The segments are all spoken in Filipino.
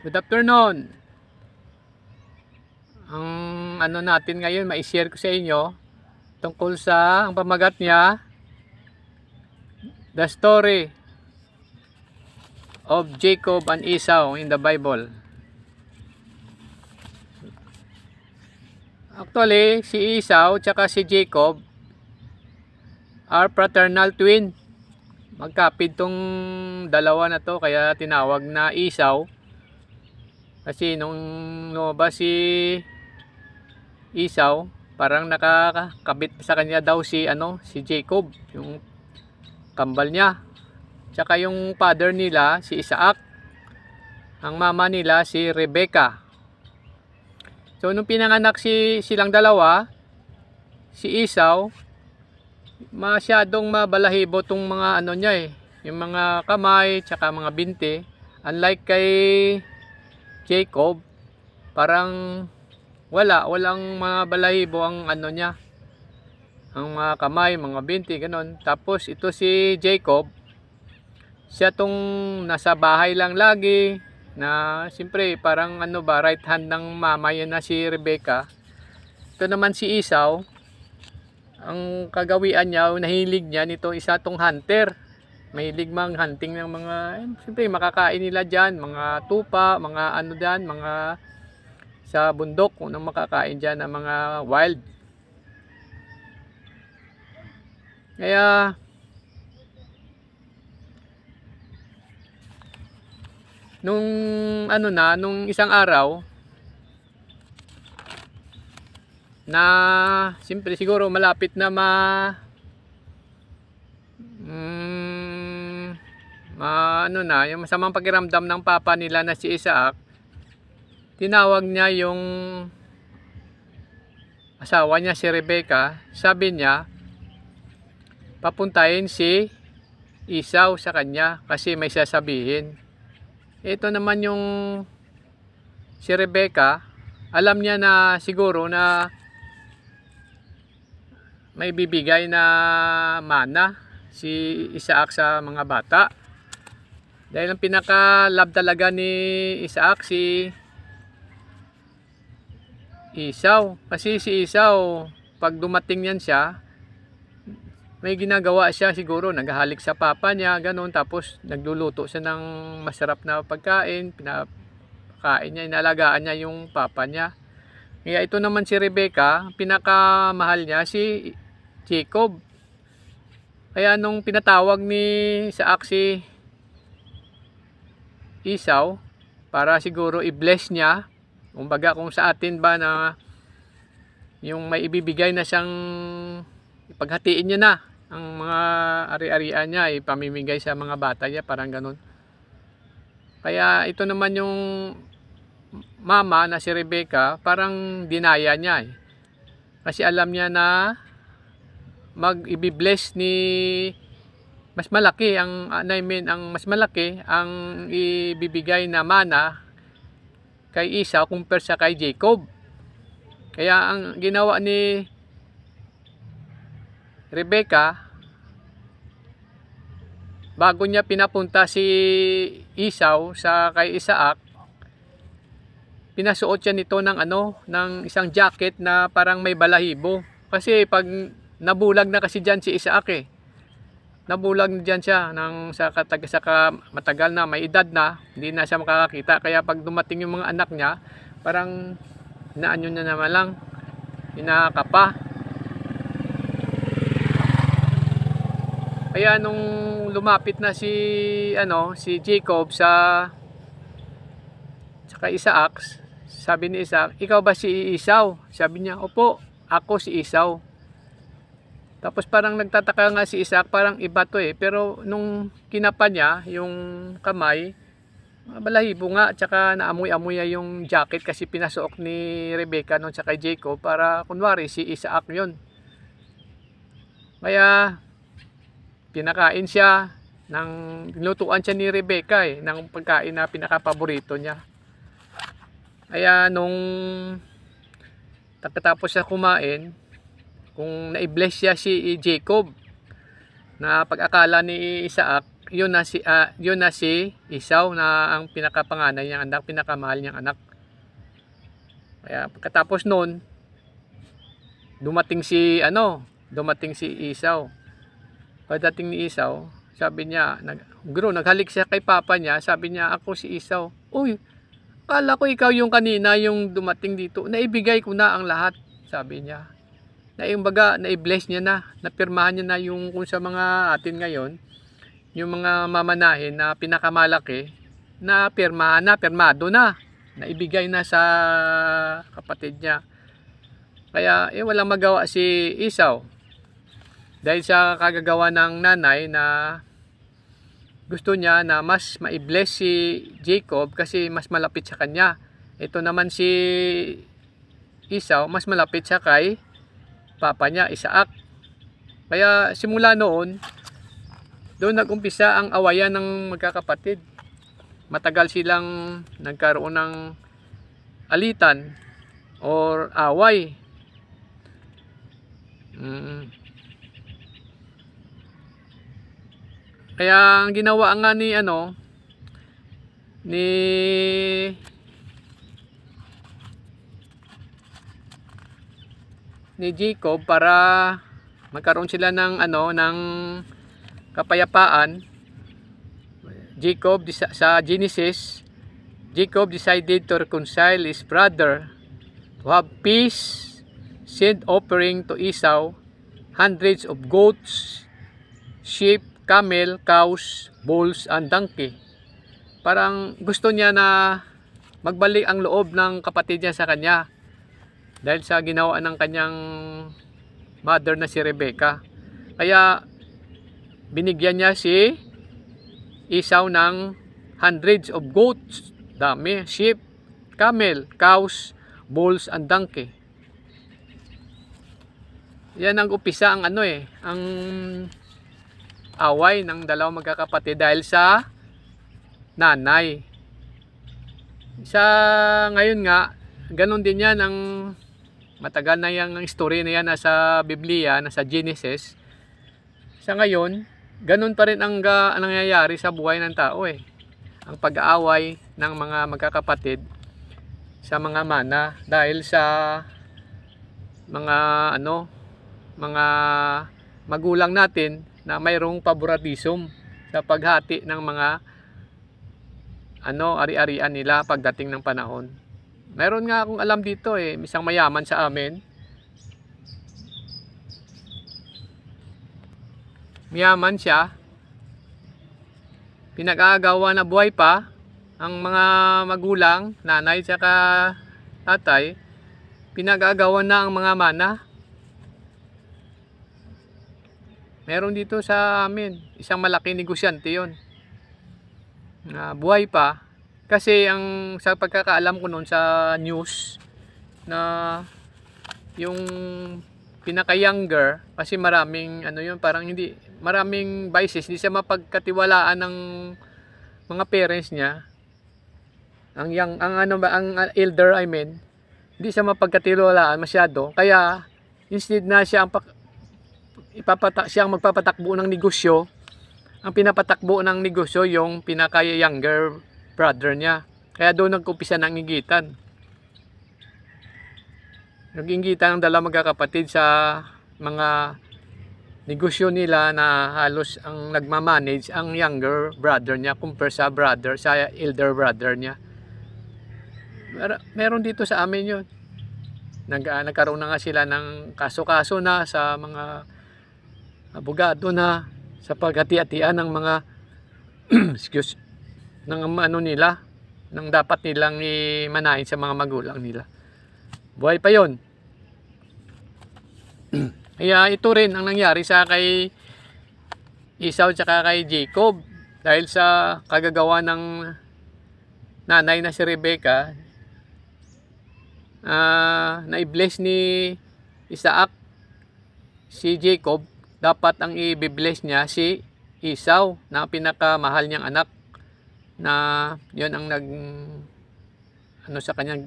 Good afternoon. Ang ano natin ngayon, mai-share ko sa inyo tungkol sa ang pamagat niya, The Story of Jacob and Esau in the Bible. Actually, si Esau tsaka si Jacob are fraternal twin. Magkapit tong dalawa na to, kaya tinawag na Esau. Kasi nung lumabas si Esau, parang nakakabit sa kanya daw si Jacob, yung kambal niya. Tsaka yung father nila si Isaac, ang mama nila si Rebecca. So nung pinanganak silang dalawa, si Esau, masyadong mabalahibo tong mga niya yung mga kamay tsaka mga binti. Unlike kay Jacob, parang walang mga balahibo ang niya, ang mga kamay, mga binti, ganun. Tapos ito si Jacob, siya tong nasa bahay lang lagi, na siyempre parang right hand ng mama yan na si Rebecca. Ito naman si Esau, ang kagawian niya, nahilig niya nito, isa tong hunter. Mahilig mang hunting ng mga, siyempre makakain nila dyan, mga tupa, mga dyan, mga sa bundok, kung nang makakain dyan ng mga wild. Kaya nung isang araw na siyempre siguro malapit na yung masamang pakiramdam ng papa nila na si Isaac, tinawag niya yung asawa niya si Rebecca. Sabi niya papuntahin si Esau sa kanya kasi may sasabihin. Ito naman yung si Rebecca, alam niya na siguro na may bibigay na mana si Isaac sa mga bata. Dahil ang pinaka-love talaga ni Isaac si Esau. Kasi si Esau, pag dumating yan siya, may ginagawa siya siguro, naghahalik sa papa niya, ganun. Tapos nagluluto siya ng masarap na pagkain, pinapakain niya, inalagaan niya yung papa niya. Kaya ito naman si Rebecca, pinakamahal niya si Jacob. Kaya nung pinatawag ni Isaac si Esau, para siguro i-bless niya, kumbaga kung sa atin ba na yung may ibibigay na siyang, ipaghatiin niya na ang mga ari-arian niya, ipamimigay sa mga bata niya, parang ganun. Kaya ito naman yung mama na si Rebecca, parang dinaya niya kasi alam niya na mag-i-bless ni mas malaki ang mas malaki ang ibibigay na mana kay Esau kumpara sa kay Jacob. Kaya ang ginawa ni Rebecca, bago niya pinapunta si Esau sa kay Isaac, pinasuot siya nito ng ng isang jacket na parang may balahibo. Kasi pag nabulag na kasi diyan si Isaac nabulag na diyan siya sa matagal na, may edad na, hindi na siya makakakita. Kaya pag dumating yung mga anak niya, parang inaanyo na naman lang, inakapa. Kaya nung lumapit na si Jacob sa kay Isaac, sabi ni Isaac, "Ikaw ba si Esau?" Sabi niya, "Opo, ako si Esau." Tapos parang nagtataka nga si Isaac, parang iba to pero nung kinapa niya yung kamay, balahibo nga, tsaka naamoy-amoy yung jacket kasi pinasuok ni Rebecca noon sa kay Jacob, para kunwari si Isaac yun. Kaya pinakain siya nilutuan siya ni Rebecca ng pagkain na pinaka-paborito niya. Kaya nung pagkatapos siya kumain, kung na-bless siya si Jacob, na pag-akala ni Isaac yun na si Esau na ang pinakapanganay niyang anak, pinakamahal niyang anak. Kaya pagkatapos noon, dumating si Esau. Pagdating ni Esau, sabi niya, naghalik siya kay papa niya, sabi niya, ako si Esau. Uy, akala ko ikaw yung kanina yung dumating dito. Naibigay ko na ang lahat, sabi niya. Na-bless niya na, napirmahan niya na yung kung sa mga atin ngayon, yung mga mamanahin na pinakamalaki, na pirmado na, naibigay na sa kapatid niya. Kaya walang magawa si Esau. Dahil sa kagagawa ng nanay na gusto niya na mas ma-bless si Jacob kasi mas malapit sa kanya. Ito naman si Esau, mas malapit siya kay papa niya, Isaac. Kaya simula noon, doon nag-umpisa ang awayan ng magkakapatid. Matagal silang nagkaroon ng alitan or away. Kaya ang ginawa nga ni Jacob para magkaroon sila ng kapayapaan. Sa Genesis, Jacob decided to reconcile his brother, to have peace, sent offering to Esau hundreds of goats, sheep, camel, cows, bulls, and donkey. Parang gusto niya na magbalik ang loob ng kapatid niya sa kanya dahil sa ginawa ng kanyang mother na si Rebecca. Kaya binigyan niya si Esau ng hundreds of goats, dami, sheep, camel, cows, bulls, and donkey. Yan ang umpisa ang ang away ng dalawang magkakapatid dahil sa nanay. Sa ngayon nga, ganun din yan ang matagal na yung story na yan nasa Biblia, nasa Genesis. Sa ngayon, ganun pa rin ang nangyayari sa buhay ng tao ang pag-aaway ng mga magkakapatid sa mga mana dahil sa mga mga magulang natin na mayroong favoritism sa paghati ng mga ari-arian nila pagdating ng panahon. Meron nga akong alam dito isang mayaman sa amin. Mayaman siya. Pinag-aagawa na buhay pa ang mga magulang, nanay at tatay. Pinag-aagawan na ang mga mana. Meron dito sa amin, isang malaking negosyante yon. Buhay pa. Kasi sa pagkakaalam ko noon sa news na yung pinaka-younger, kasi maraming maraming vices, hindi siya mapagkatiwalaan ng mga parents niya. Ang elder, hindi siya mapagkatiwalaan masyado. Kaya instead na siya ang magpapatakbo ng negosyo, ang pinapatakbo ng negosyo yung pinaka-younger brother niya. Kaya doon nag-umpisa ng inggitan. Nag-inggitan ang dalawang magkakapatid sa mga negosyo nila na halos ang nagmamanage ang younger brother niya compare sa elder brother niya. Meron dito sa amin yun. Nagkaroon na nga sila ng kaso-kaso na sa mga abogado na sa paghati-hatian ng mga nila nang dapat nilang imanahin sa mga magulang nila. Buhay pa yon. Kaya ito rin ang nangyari sa kay Esau at kay Jacob dahil sa kagagawa ng nanay na si Rebecca. Na-bless ni Isaac si Jacob, dapat ang i-bless niya si Esau na pinakamahal niyang anak, na yon ang sa kanya,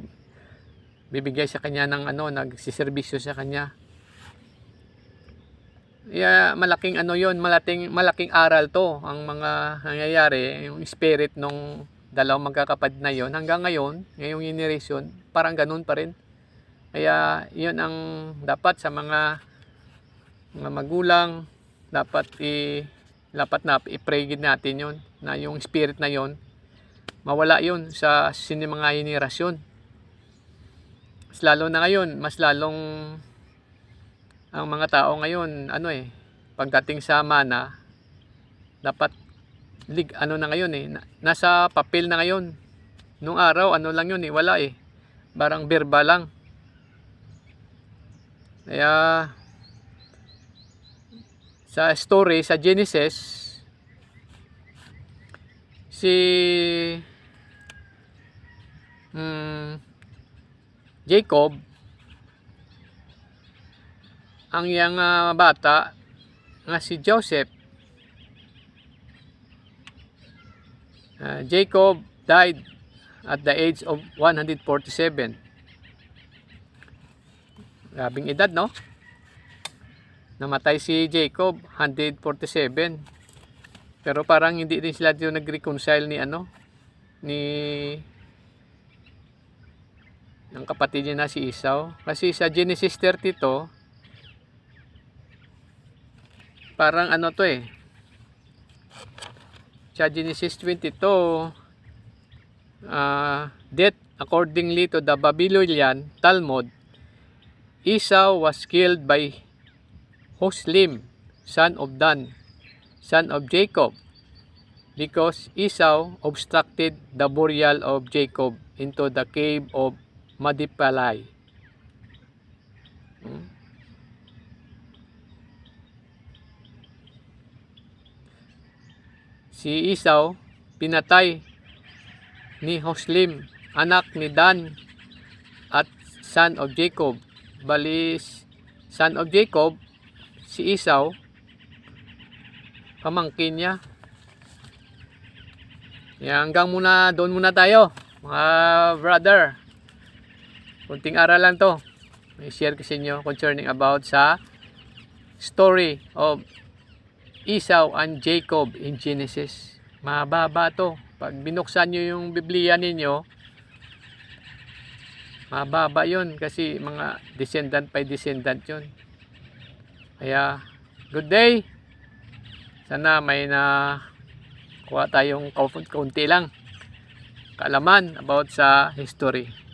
bibigay sa kanya ng nagsiservisyo sa kanya. malaking ano yon, malaking aral to ang mga nangyayari, yung spirit nung dalawang magkakapatid na yon hanggang ngayon, ngayong generation, parang ganun pa rin. Kaya yun ang dapat sa mga magulang, dapat na i-pray natin yon na yung spirit na yon mawala yon sa mga henerasyon. Mas lalo na ngayon, mas lalong ang mga tao ngayon, pagdating sa mana, dapat na ngayon nasa papel na ngayon. Nung araw, lang yun wala Barang verbal lang. Kaya, sa story, sa Genesis, si Jacob, ang yang bata nga si Joseph, Jacob died at the age of 147. Grabing edad, no? Namatay si Jacob 147. Pero parang hindi din sila dito nag-reconcile ni ng kapatid niya na si Esau. Kasi sa Genesis 32, parang sa Genesis 22, that accordingly to the Babylonian Talmud, Esau was killed by Hoslim, son of Dan, son of Jacob, because Esau obstructed the burial of Jacob into the cave of Madipalai. Si Esau pinatay ni Hoslim, anak ni Dan at son of Jacob. Bali, son of Jacob, si Esau, pamangkin niya. Hanggang doon muna tayo, mga brother. Kunting aralan to. May share ko sa inyo concerning about sa story of Esau and Jacob in Genesis. Mababa to. Pag binuksan nyo yung Biblia ninyo, mababa yun kasi mga descendant by descendant yun. Kaya, good day. Sana may kuha tayong kaunti lang kaalaman about sa history.